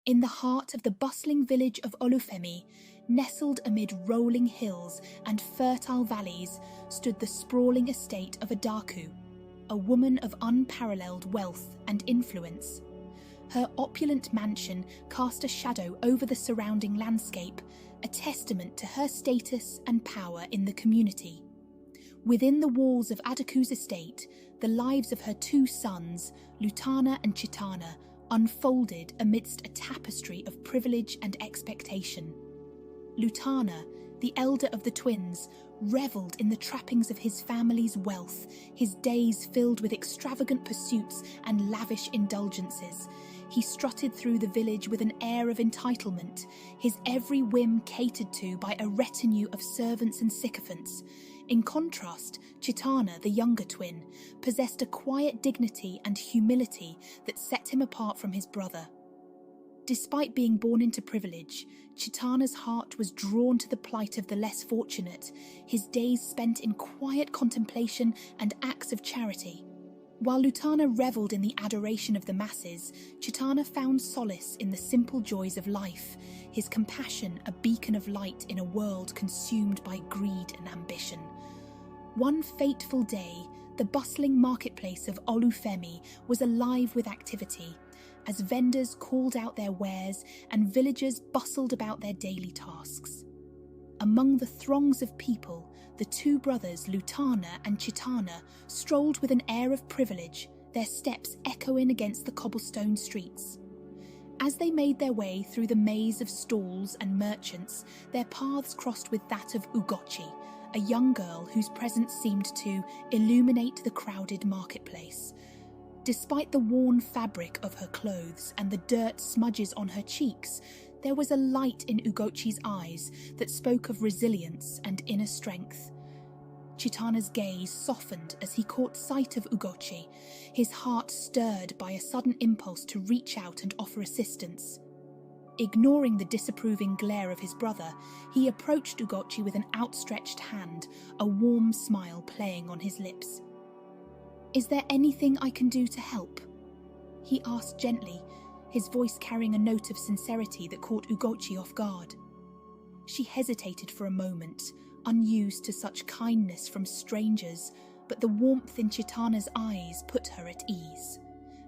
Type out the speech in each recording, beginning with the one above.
In the heart of the bustling village of Olufemi, nestled amid rolling hills and fertile valleys, stood the sprawling estate of Adaku, a woman of unparalleled wealth and influence. Her opulent mansion cast a shadow over the surrounding landscape, a testament to her status and power in the community. Within the walls of Adaku's estate, the lives of her two sons, Lutana and Chitana, unfolded amidst a tapestry of privilege and expectation. Lutana, the elder of the twins, revelled in the trappings of his family's wealth, his days filled with extravagant pursuits and lavish indulgences. He strutted through the village with an air of entitlement, his every whim catered to by a retinue of servants and sycophants. In contrast, Chitana, the younger twin, possessed a quiet dignity and humility that set him apart from his brother. Despite being born into privilege, Chitana's heart was drawn to the plight of the less fortunate, his days spent in quiet contemplation and acts of charity. While Lutana revelled in the adoration of the masses, Chitana found solace in the simple joys of life, his compassion a beacon of light in a world consumed by greed and ambition. One fateful day, the bustling marketplace of Olufemi was alive with activity, as vendors called out their wares and villagers bustled about their daily tasks. Among the throngs of people, the two brothers Lutana and Chitana strolled with an air of privilege, their steps echoing against the cobblestone streets. As they made their way through the maze of stalls and merchants, their paths crossed with that of Ugochi, a young girl whose presence seemed to illuminate the crowded marketplace. Despite the worn fabric of her clothes and the dirt smudges on her cheeks, there was a light in Ugochi's eyes that spoke of resilience and inner strength. Chitana's gaze softened as he caught sight of Ugochi, his heart stirred by a sudden impulse to reach out and offer assistance. Ignoring the disapproving glare of his brother, he approached Ugochi with an outstretched hand, a warm smile playing on his lips. "Is there anything I can do to help?" he asked gently, his voice carrying a note of sincerity that caught Ugochi off guard. She hesitated for a moment, unused to such kindness from strangers, but the warmth in Chitana's eyes put her at ease.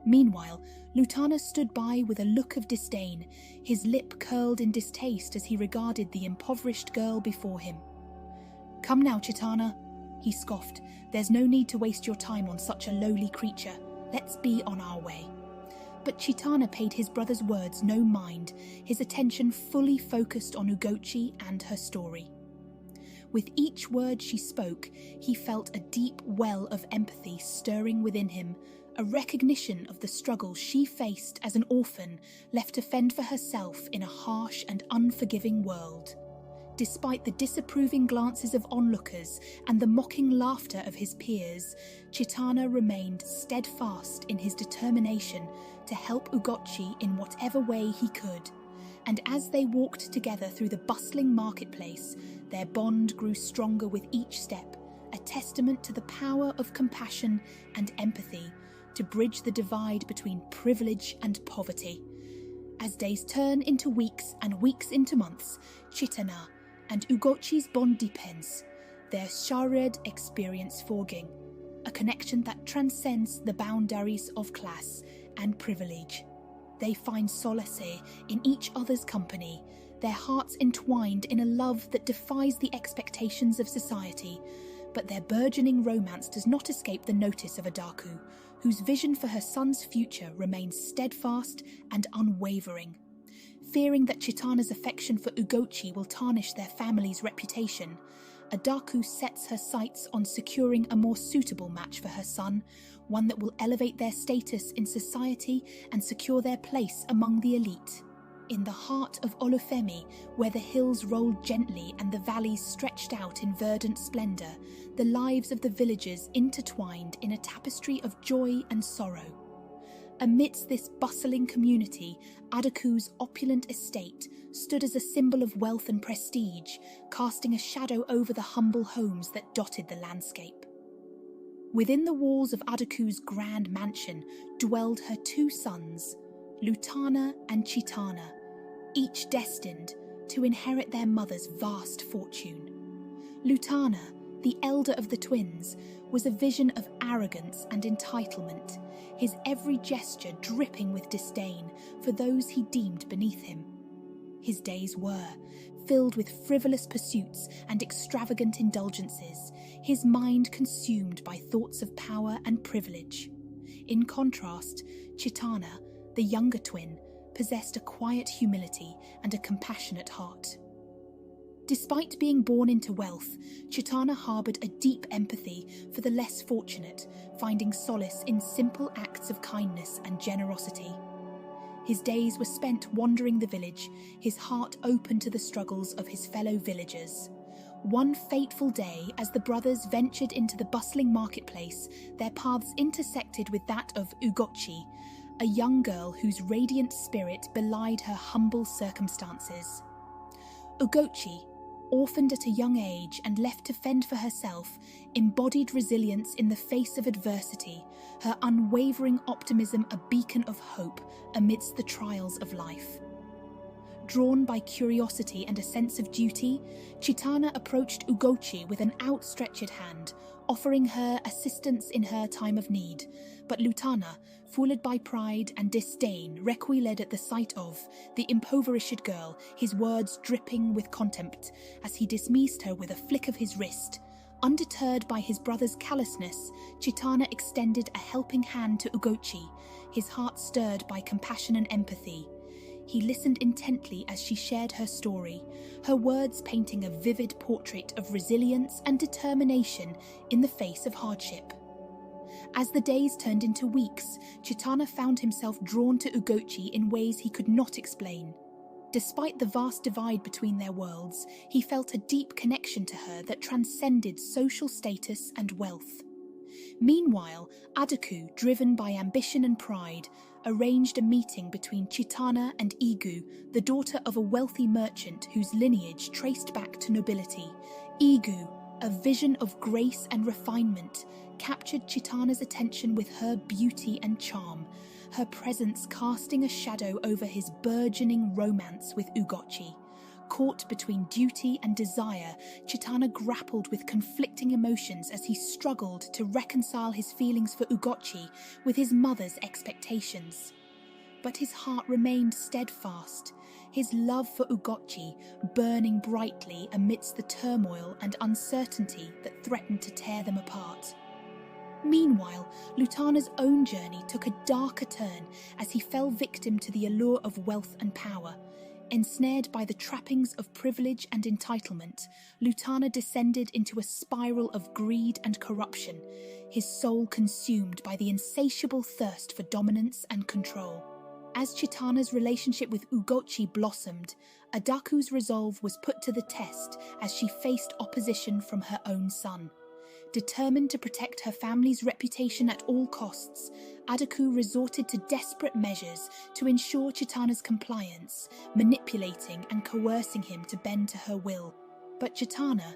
Meanwhile, Lutana stood by with a look of disdain, his lip curled in distaste as he regarded the impoverished girl before him. "Come now, Chitana," he scoffed. "There's no need to waste your time on such a lowly creature. Let's be on our way." But Chitana paid his brother's words no mind, his attention fully focused on Ugochi and her story. With each word she spoke, he felt a deep well of empathy stirring within him, a recognition of the struggle she faced as an orphan left to fend for herself in a harsh and unforgiving world. Despite the disapproving glances of onlookers and the mocking laughter of his peers, Chitana remained steadfast in his determination to help Ugochi in whatever way he could. And as they walked together through the bustling marketplace, their bond grew stronger with each step, a testament to the power of compassion and empathy to bridge the divide between privilege and poverty. As days turn into weeks and weeks into months, Chitana and Ugochi's bond deepens, their shared experience forging, a connection that transcends the boundaries of class and privilege. They find solace in each other's company, their hearts entwined in a love that defies the expectations of society. But their burgeoning romance does not escape the notice of Adaku, whose vision for her son's future remains steadfast and unwavering. Fearing that Chitana's affection for Ugochi will tarnish their family's reputation, Adaku sets her sights on securing a more suitable match for her son, one that will elevate their status in society and secure their place among the elite. In the heart of Olufemi, where the hills rolled gently and the valleys stretched out in verdant splendour, the lives of the villagers intertwined in a tapestry of joy and sorrow. Amidst this bustling community, Adaku's opulent estate stood as a symbol of wealth and prestige, casting a shadow over the humble homes that dotted the landscape. Within the walls of Adaku's grand mansion dwelled her two sons, Lutana and Chitana, each destined to inherit their mother's vast fortune. Lutana, the elder of the twins, was a vision of arrogance and entitlement, his every gesture dripping with disdain for those he deemed beneath him. His days were filled with frivolous pursuits and extravagant indulgences, his mind consumed by thoughts of power and privilege. In contrast, Chitana, the younger twin, possessed a quiet humility and a compassionate heart. Despite being born into wealth, Chitana harboured a deep empathy for the less fortunate, finding solace in simple acts of kindness and generosity. His days were spent wandering the village, his heart open to the struggles of his fellow villagers. One fateful day, as the brothers ventured into the bustling marketplace, their paths intersected with that of Ugochi, a young girl whose radiant spirit belied her humble circumstances. Ugochi, orphaned at a young age and left to fend for herself, embodied resilience in the face of adversity, her unwavering optimism a beacon of hope amidst the trials of life. Drawn by curiosity and a sense of duty, Chitana approached Ugochi with an outstretched hand, offering her assistance in her time of need. But Lutana, fooled by pride and disdain, recoiled at the sight of the impoverished girl, his words dripping with contempt, as he dismissed her with a flick of his wrist. Undeterred by his brother's callousness, Chitana extended a helping hand to Ugochi, his heart stirred by compassion and empathy. He listened intently as she shared her story, her words painting a vivid portrait of resilience and determination in the face of hardship. As the days turned into weeks, Chitana found himself drawn to Ugochi in ways he could not explain. Despite the vast divide between their worlds, he felt a deep connection to her that transcended social status and wealth. Meanwhile, Adaku, driven by ambition and pride, arranged a meeting between Chitana and Igu, the daughter of a wealthy merchant whose lineage traced back to nobility. Igu, a vision of grace and refinement, captured Chitana's attention with her beauty and charm, her presence casting a shadow over his burgeoning romance with Ugochi. Caught between duty and desire, Chitana grappled with conflicting emotions as he struggled to reconcile his feelings for Ugochi with his mother's expectations. But his heart remained steadfast, his love for Ugochi burning brightly amidst the turmoil and uncertainty that threatened to tear them apart. Meanwhile, Lutana's own journey took a darker turn as he fell victim to the allure of wealth and power. Ensnared by the trappings of privilege and entitlement, Lutana descended into a spiral of greed and corruption, his soul consumed by the insatiable thirst for dominance and control. As Chitana's relationship with Ugochi blossomed, Adaku's resolve was put to the test as she faced opposition from her own son. Determined to protect her family's reputation at all costs, Adaku resorted to desperate measures to ensure Chitana's compliance, manipulating and coercing him to bend to her will. But Chitana,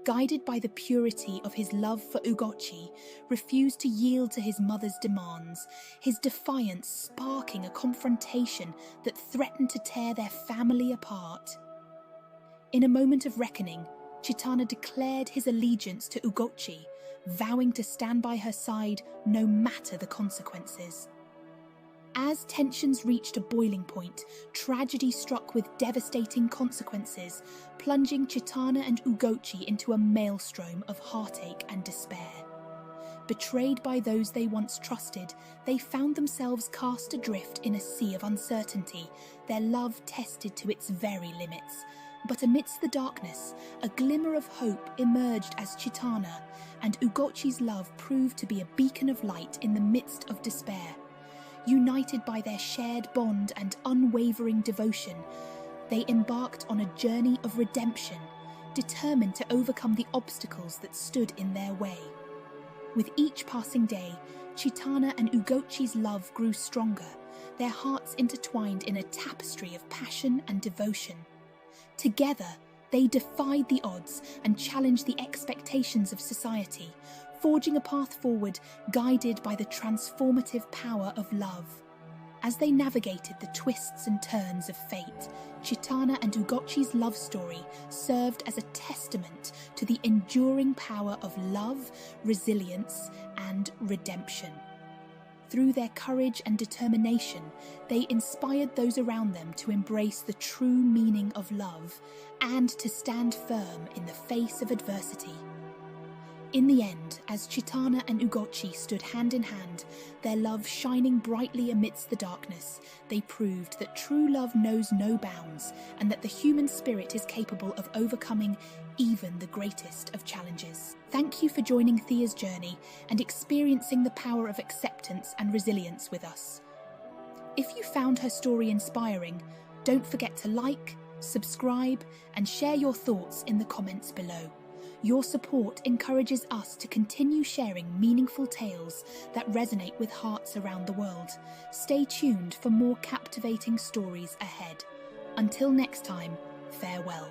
guided by the purity of his love for Ugochi, refused to yield to his mother's demands, his defiance sparking a confrontation that threatened to tear their family apart. In a moment of reckoning, Chitana declared his allegiance to Ugochi, vowing to stand by her side no matter the consequences. As tensions reached a boiling point, tragedy struck with devastating consequences, plunging Chitana and Ugochi into a maelstrom of heartache and despair. Betrayed by those they once trusted, they found themselves cast adrift in a sea of uncertainty, their love tested to its very limits. But amidst the darkness, a glimmer of hope emerged as Chitana and Ugochi's love proved to be a beacon of light in the midst of despair. United by their shared bond and unwavering devotion, they embarked on a journey of redemption, determined to overcome the obstacles that stood in their way. With each passing day, Chitana and Ugochi's love grew stronger, their hearts intertwined in a tapestry of passion and devotion. Together, they defied the odds and challenged the expectations of society, forging a path forward guided by the transformative power of love. As they navigated the twists and turns of fate, Chitana and Ugochi's love story served as a testament to the enduring power of love, resilience, and redemption. Through their courage and determination, they inspired those around them to embrace the true meaning of love and to stand firm in the face of adversity. In the end, as Chitana and Ugochi stood hand in hand, their love shining brightly amidst the darkness, they proved that true love knows no bounds and that the human spirit is capable of overcoming even the greatest of challenges. Thank you for joining Thea's journey and experiencing the power of acceptance and resilience with us. If you found her story inspiring, don't forget to like, subscribe, and share your thoughts in the comments below. Your support encourages us to continue sharing meaningful tales that resonate with hearts around the world. Stay tuned for more captivating stories ahead. Until next time, farewell.